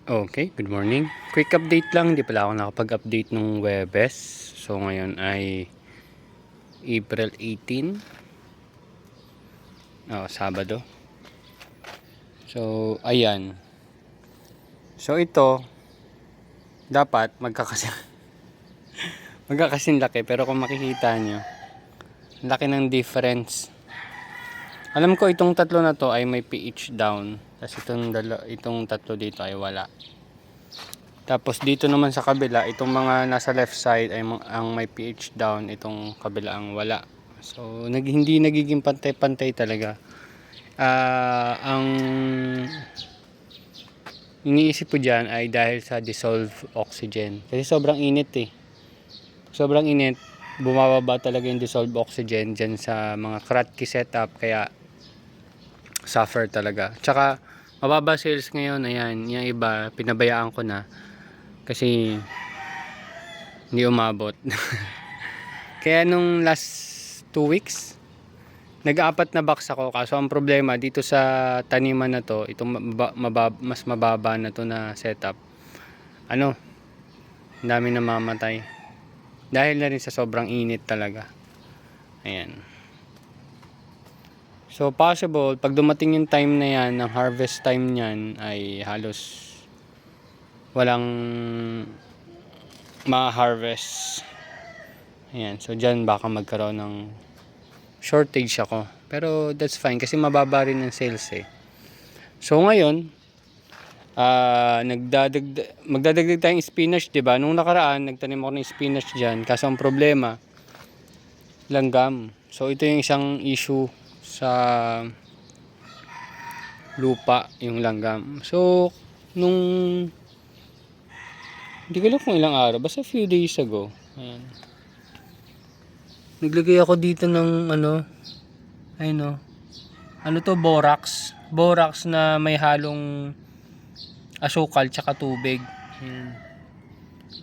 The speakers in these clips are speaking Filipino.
Okay, good morning. Quick update lang, hindi pala ako nakapag-update nung Webes. So ngayon ay April 18, Sabado. So ayan. So ito dapat magkakasin laki, pero kung makikita nyo, laki ng difference. Alam ko itong tatlo na to ay may pH down, kasi itong tatlo dito ay wala. Tapos dito naman sa kabila, itong mga nasa left side ay ang may pH down, itong kabila ang wala. So hindi nagiging pantay-pantay talaga. Ang iniisip ko dyan ay dahil sa dissolved oxygen. Kasi sobrang init Sobrang init, bumababa talaga yung dissolved oxygen dyan sa mga Kratky setup, kaya suffer talaga. Tsaka mababa sales ngayon, ayan, yung iba pinabayaan ko na kasi hindi umabot. Kaya nung last 2 weeks nag-apat na box ako, kaso ang problema dito sa taniman na to, itong mas mababa na to na setup, ang dami namamatay dahil na rin sa sobrang init talaga. Ayan. So possible pag dumating yung time na yan, ng harvest time niyan, ay halos walang ma-harvest. Ayan, so dyan baka magkaroon ng shortage ako, pero that's fine kasi mababa rin ang sales So ngayon magdadagdag tayong spinach, 'di ba? Nung nakaraan nagtanim ako ng spinach diyan, kaso ang problema langgam. So ito yung isang issue sa lupa, yung langgam. So nung hindi ko alam kung ilang araw, basta few days ago, ayan, naglagay ako dito ng borax na may halong asukal tsaka tubig. Ayan.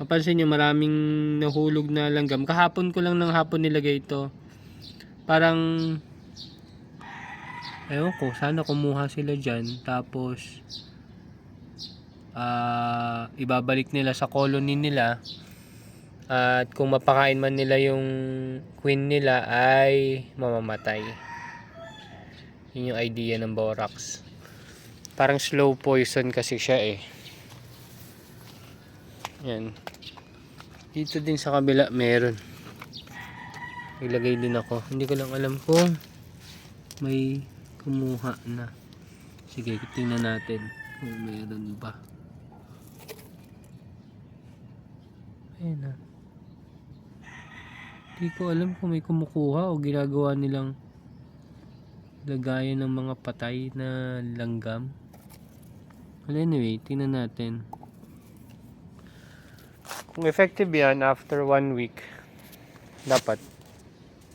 Mapansin nyo, maraming nahulog na langgam. Kahapon ko lang ng hapon nilagay ito. Parang, ewan ko, sana kumuha sila dyan. Tapos, ibabalik nila sa colony nila. At kung mapakain man nila yung queen nila, ay mamamatay. Yun yung idea ng borax. Parang slow poison kasi siya Yan. Dito din sa kabila meron. Naglagay din ako. Hindi ko lang alam kung may kumuha na. Sige, tingnan natin kung meron ba. Ayan na. Hindi ko alam kung may kumukuha o ginagawa nilang lagayan ng mga patay na langgam. Well, anyway, tingnan natin. Kung effective yan, after 1 week, dapat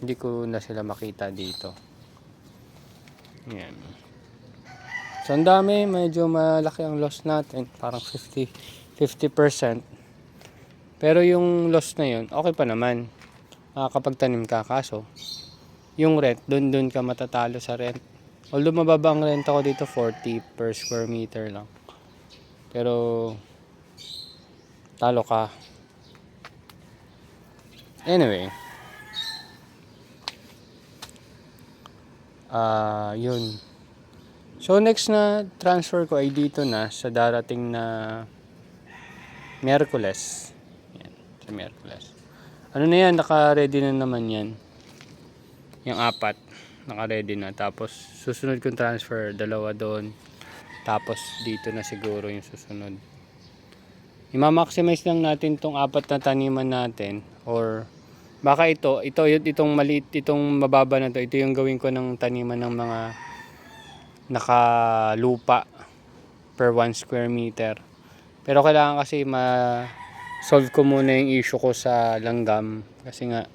hindi ko na sila makita dito. Yan. So ang dami, medyo malaki ang loss natin, parang 50%. Pero yung loss na yun, okay pa naman. Kapag tanim ka, kaso yung rent, dun ka matatalo sa rent. Although mababa ang rent ako dito, 40 per square meter lang. Pero talo ka. Anyway, yun. So next na transfer ko ay dito na sa darating na Miyerkules. Yan, sa Miyerkules. Ano na yan, naka-ready na naman yan. Yung 4, naka-ready na. Tapos susunod kong transfer, 2 doon. Tapos dito na siguro yung susunod. I-maximize lang natin tong 4 na taniman natin, or baka itong maliit, itong mababa na to, ito yung gawin ko ng taniman ng mga nakalupa per 1 square meter. Pero kailangan kasi solve ko muna yung issue ko sa langgam, kasi nga,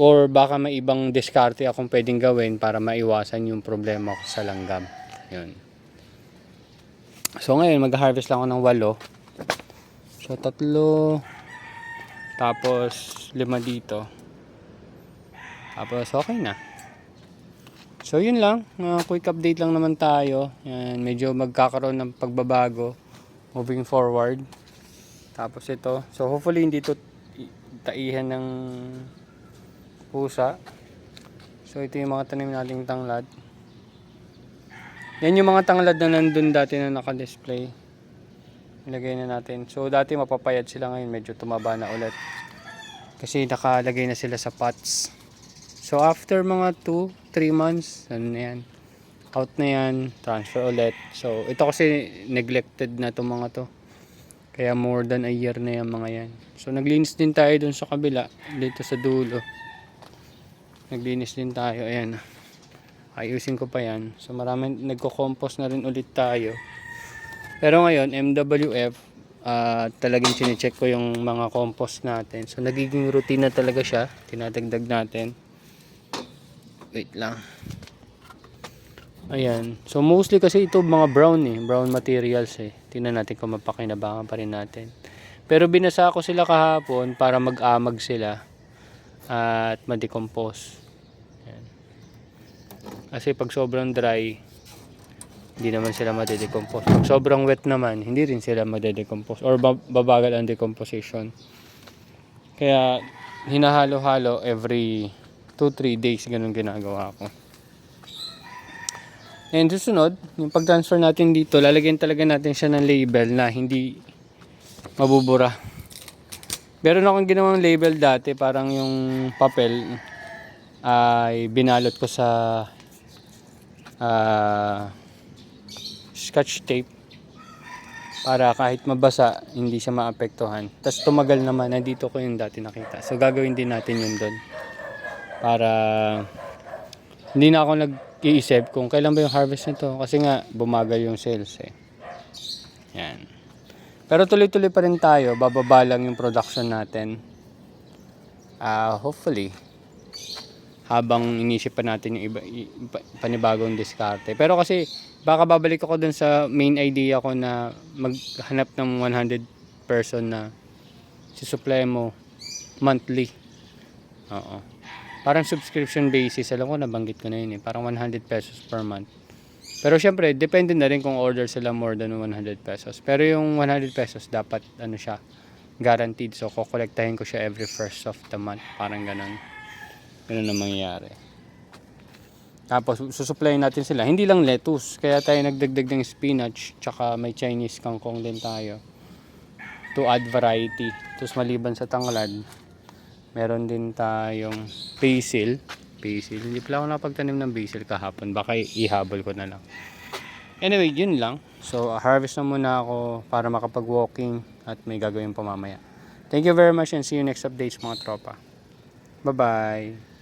or baka may ibang diskarte akong pwedeng gawin para maiwasan yung problema ko sa langgam. Yun. So ngayon mag-harvest lang ako ng 8. So 3, tapos 5 dito. Tapos okay na. So yun lang, quick update lang naman tayo. Yan, medyo magkakaroon ng pagbabago moving forward. Tapos ito. So hopefully hindi to taihan ng pusa. So ito yung mga tanim nating tanglad. Yan yung mga tanglad na nandun dati na naka-display. Ilagay na natin. So dati mapapayat sila, ngayon medyo tumaba na ulit. Kasi nakalagay na sila sa pots. So after mga 2-3 months, ano na yan, out na yan, transfer ulit. So ito kasi neglected na itong mga to. Kaya more than a year na yan mga yan. So naglinis din tayo dun sa kabila, dito sa dulo. Naglinis din tayo, ayan. Ayusin ko pa yan. So maraming nagko-compost na rin ulit tayo. Pero ngayon, MWF, talagang chinecheck ko yung mga compost natin. So nagiging routine na talaga siya. Tinadagdag natin. Wait lang. Ayan. So mostly kasi ito mga brown brown materials Tingnan natin kung mapakinabangan pa rin natin. Pero binasa ko sila kahapon para mag-amag sila at ma-decompose. Ayan. Kasi pag sobrang dry, hindi naman sila ma-decompose. Pag sobrang wet naman, hindi rin sila ma-decompose or babagal ang decomposition. Kaya hinahalo-halo every 2-3 days, ganun ginagawa ko. And susunod, yung pag-transfer natin dito, lalagyan talaga natin siya ng label na hindi mabubura. Meron akong ginawang label dati, parang yung papel ay binalot ko sa scotch tape para kahit mabasa hindi siya maapektuhan. Tapos tumagal naman, nandito ko yung dati nakita. So gagawin din natin yun doon para hindi na ako nag-iisip kung kailan ba yung harvest nito, kasi nga bumagal yung sales yan. Pero tuloy-tuloy pa rin tayo, bababa lang yung production natin. Hopefully habang inisip pa natin yung panibagong diskarte. Pero kasi baka babalik ako dun sa main idea ko na maghanap ng 100 person na si-supply mo monthly. Oo. Parang subscription basis. Alam ko, nabanggit ko na yun Parang 100 pesos per month. Pero syempre, depende na rin kung order sila more than 100 pesos. Pero yung 100 pesos dapat siya, guaranteed. So kukolektahin ko siya every first of the month. Parang ganun. Ganun ang mangyayari. Tapos susuplayin natin sila. Hindi lang lettuce. Kaya tayo nagdagdag ng spinach. Tsaka may Chinese kangkong din tayo. To add variety. Tapos maliban sa tanglad, meron din tayong basil. Hindi pala ako napagtanim ng basil kahapon. Baka ihabol ko na lang. Anyway, yun lang. So harvest na muna ako para makapag-walking at may gagawin pa mamaya. Thank you very much and see you next updates mga tropa. Bye-bye.